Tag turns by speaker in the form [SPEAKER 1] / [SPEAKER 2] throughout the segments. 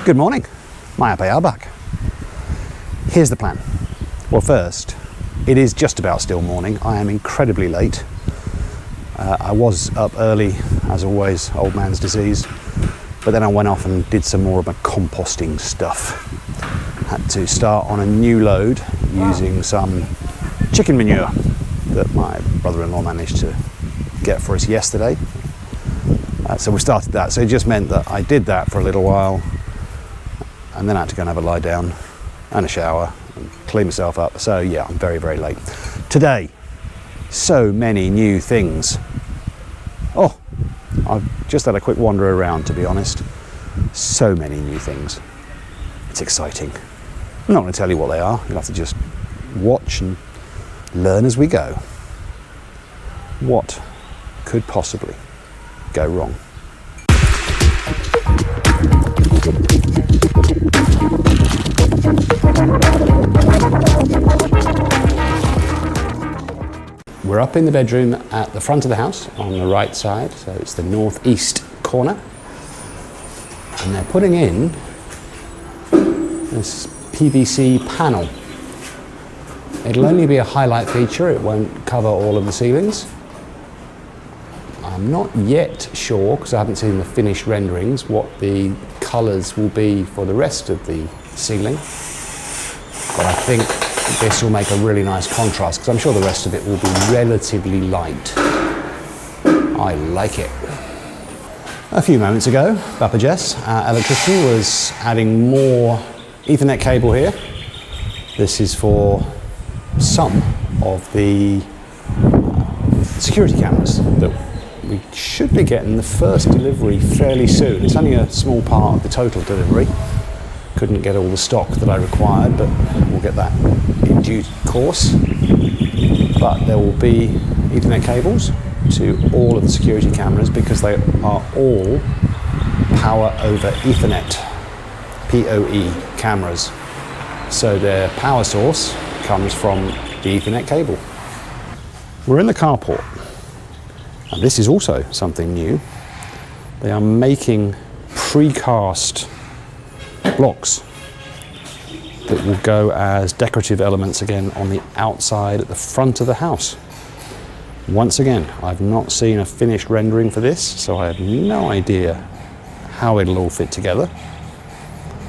[SPEAKER 1] Good morning, my back. Here's the plan. Well, first, it is just about still morning. I am incredibly late. I was up early, as always, old man's disease, but then I went off and did some more of my composting stuff. Had to start on a new load using some chicken manure that my brother-in-law managed to get for us yesterday. So we started that. So it just meant that I did that for a little while, and then I had to go and have a lie down and a shower and clean myself up. So yeah, I'm very, very late. Today, so many new things. Oh, I've just had a quick wander around, to be honest. So many new things. It's exciting. I'm not going to tell you what they are. You'll have to just watch and learn as we go. What could possibly go wrong? We're up in the bedroom at the front of the house on the right side, so it's the northeast corner, and they're putting in this PVC panel. It'll only be a highlight feature, it won't cover all of the ceilings. I'm not yet sure, because I haven't seen the finished renderings, what the colours will be for the rest of the ceiling, but I think this will make a really nice contrast, because I'm sure the rest of it will be relatively light. I like it. A few moments ago, Papa Jess, our electrician, was adding more Ethernet cable here. This is for some of the security cameras that we should be getting the first delivery fairly soon. It's only a small part of the total delivery. Couldn't get all the stock that I required, but we'll get that in due course. But there will be Ethernet cables to all of the security cameras because they are all power over Ethernet, PoE cameras. So their power source comes from the Ethernet cable. We're in the carport, and this is also something new. They are making precast blocks that will go as decorative elements again on the outside at the front of the house. Once again, I've not seen a finished rendering for this, so I have no idea how it'll all fit together,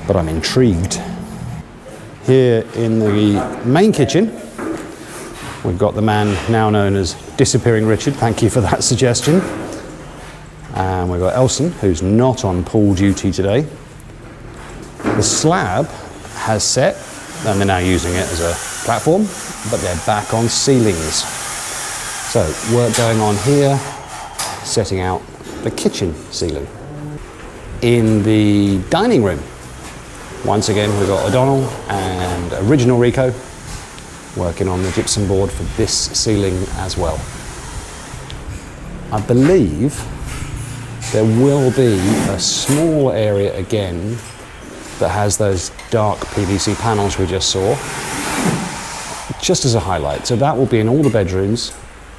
[SPEAKER 1] but I'm intrigued. Here in the main kitchen, we've got the man now known as Disappearing Richard. Thank you for that suggestion. And we've got Elson, who's not on pool duty today. The slab has set, and they're now using it as a platform, but they're back on ceilings. So work going on here, setting out the kitchen ceiling. In the dining room, once again we've got O'Donnell and Original Rico working on the gypsum board for this ceiling as well. I believe there will be a small area again that has those dark PVC panels we just saw, just as a highlight. So that will be in all the bedrooms,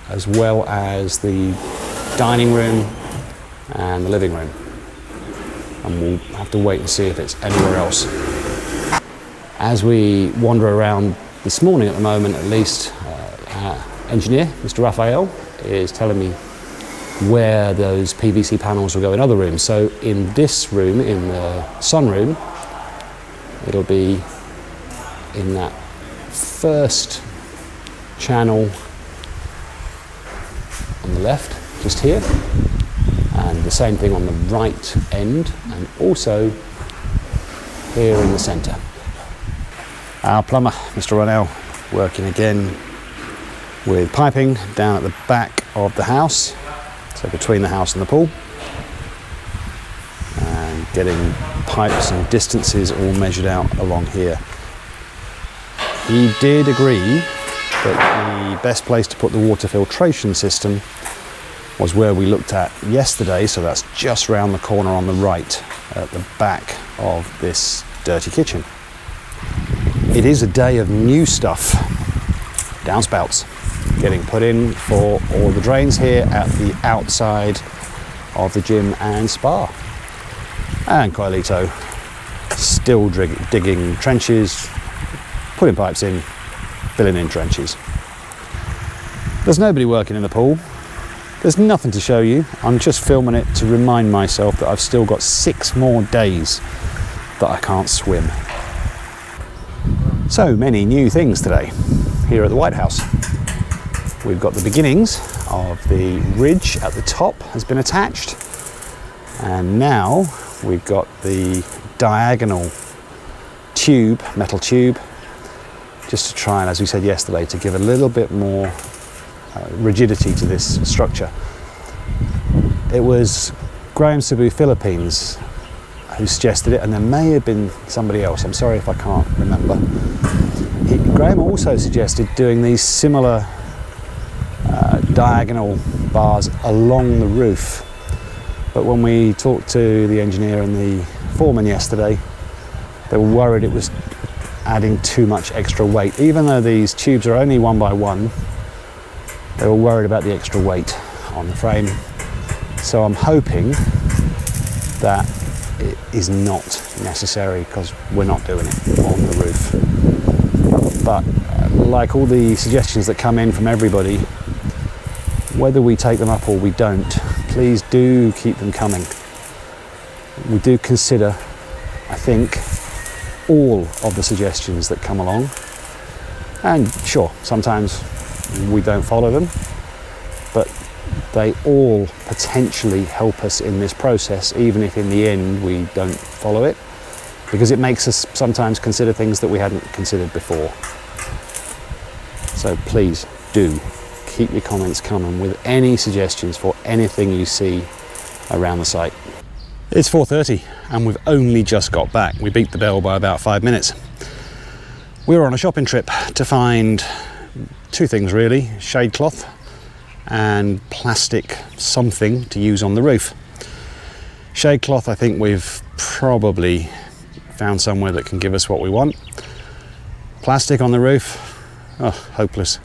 [SPEAKER 1] as well as the dining room and the living room. And we'll have to wait and see if it's anywhere else. As we wander around this morning at the moment, at least, our engineer, Mr. Raphael, is telling me where those PVC panels will go in other rooms. So in this room, in the sunroom, it'll be in that first channel on the left, just here, and the same thing on the right end, and also here in the centre. Our plumber, Mr. Ronell, working again with piping down at the back of the house, so between the house and the pool, and getting pipes and distances all measured out along here. He did agree that the best place to put the water filtration system was where we looked at yesterday, so that's just round the corner on the right at the back of this dirty kitchen. It is a day of new stuff. Downspouts getting put in for all the drains here at the outside of the gym and spa. And Coilito still digging trenches, putting pipes in, filling in trenches. There's nobody working in the pool. There's nothing to show you. I'm just filming it to remind myself that I've still got 6 more days that I can't swim. So many new things today here at the White House. We've got the beginnings of the ridge at the top has been attached, and now we've got the diagonal tube, metal tube, just to try and, as we said yesterday, to give a little bit more rigidity to this structure. It was Graham Cebu, Philippines, who suggested it, and there may have been somebody else. I'm sorry if I can't remember. Graham also suggested doing these similar diagonal bars along the roof, but when we talked to the engineer and the foreman yesterday, they were worried it was adding too much extra weight. Even though these tubes are only 1 by 1, they were worried about the extra weight on the frame. So I'm hoping that it is not necessary, because we're not doing it on the roof. But like all the suggestions that come in from everybody, whether we take them up or we don't, please do keep them coming. We do consider, I think, all of the suggestions that come along. And sure, sometimes we don't follow them, but they all potentially help us in this process, even if in the end we don't follow it, because it makes us sometimes consider things that we hadn't considered before. So please do keep your comments coming with any suggestions for anything you see around the site. It's 4:30 and we've only just got back. We beat the bell by about 5 minutes. We were on a shopping trip to find 2 things really: shade cloth and plastic something to use on the roof. Shade cloth, I think we've probably found somewhere that can give us what we want. Plastic on the roof, oh, hopeless.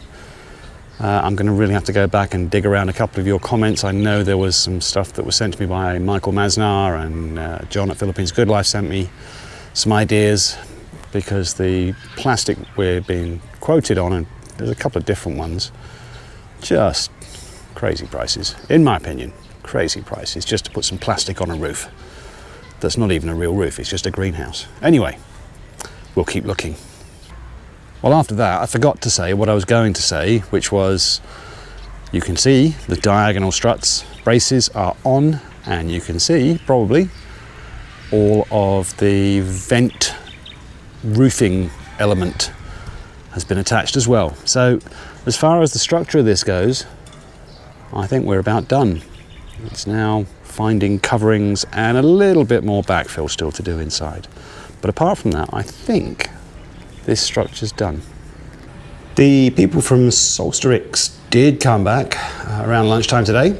[SPEAKER 1] I'm going to really have to go back and dig around a couple of your comments. I know there was some stuff that was sent to me by Michael Masnar, and John at Philippines Good Life sent me some ideas, because the plastic we're being quoted on, and there's a couple of different ones, just crazy prices, in my opinion. Crazy prices just to put some plastic on a roof that's not even a real roof, it's just a greenhouse. Anyway, we'll keep looking. Well, after that, I forgot to say what I was going to say, which was, you can see the diagonal struts, braces are on, and you can see probably all of the vent roofing element has been attached as well. So as far as the structure of this goes, I think we're about done. It's now finding coverings and a little bit more backfill still to do inside. But apart from that, I think this structure's done. The people from Solsterix did come back around lunchtime today.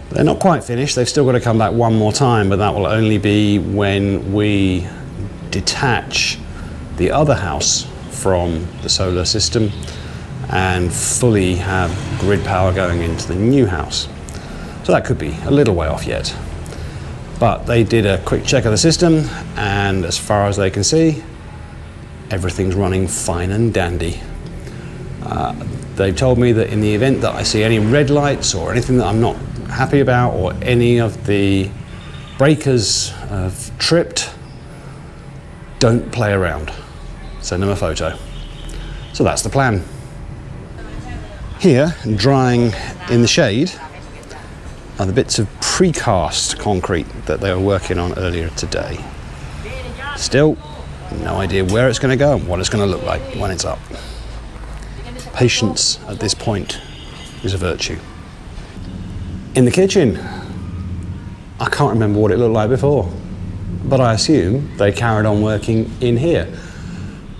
[SPEAKER 1] They're not quite finished, they've still got to come back one more time, but that will only be when we detach the other house from the solar system and fully have grid power going into the new house. So that could be a little way off yet. But they did a quick check of the system, and as far as they can see, everything's running fine and dandy. They've told me that in the event that I see any red lights or anything that I'm not happy about, or any of the breakers have tripped, don't play around. Send them a photo. So that's the plan. Here, drying in the shade, are the bits of precast concrete that they were working on earlier today. Still, no idea where it's going to go and what it's going to look like when it's up. Patience at this point is a virtue. In the kitchen, I can't remember what it looked like before, but I assume they carried on working in here.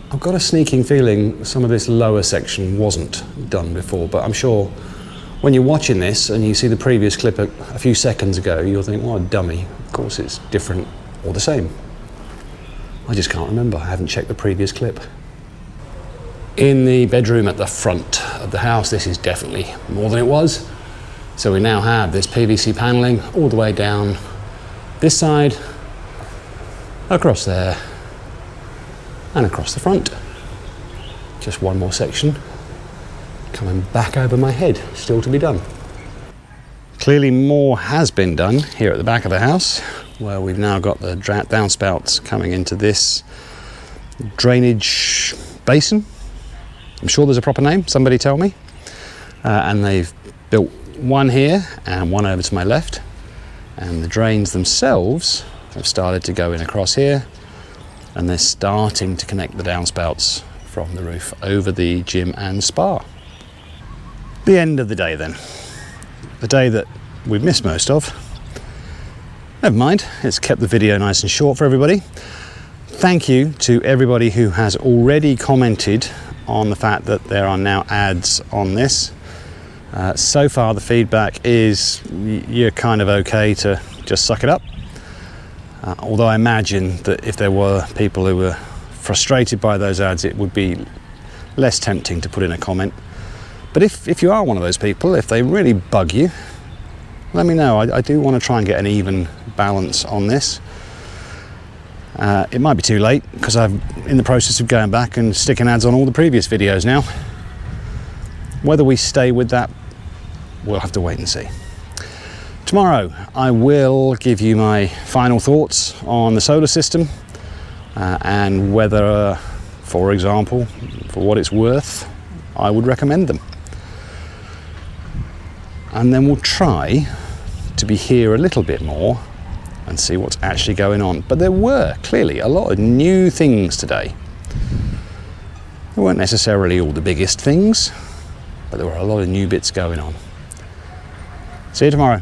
[SPEAKER 1] I've got a sneaking feeling some of this lower section wasn't done before, but I'm sure when you're watching this and you see the previous clip a few seconds ago, you'll think, what a dummy. Of course it's different or the same. I just can't remember, I haven't checked the previous clip. In the bedroom at the front of the house, this is definitely more than it was. So we now have this PVC paneling all the way down this side, across there, and across the front. Just one more section coming back over my head, still to be done. Clearly more has been done here at the back of the house, where we've now got the downspouts coming into this drainage basin. I'm sure there's a proper name, somebody tell me. And they've built one here and one over to my left, and the drains themselves have started to go in across here, and they're starting to connect the downspouts from the roof over the gym and spa. The end of the day then. The day that we've missed most of. Never mind, it's kept the video nice and short for everybody. Thank you to everybody who has already commented on the fact that there are now ads on this. So far the feedback is you're kind of okay to just suck it up. Although I imagine that if there were people who were frustrated by those ads, it would be less tempting to put in a comment. But if you are one of those people, if they really bug you, let me know. I do want to try and get an even balance on this. It might be too late because I'm in the process of going back and sticking ads on all the previous videos now. Whether we stay with that, we'll have to wait and see. Tomorrow I will give you my final thoughts on the solar system and whether, for example, for what it's worth, I would recommend them. And then we'll try to be here a little bit more and see what's actually going on. But there were clearly a lot of new things today. They weren't necessarily all the biggest things, but there were a lot of new bits going on. See you tomorrow.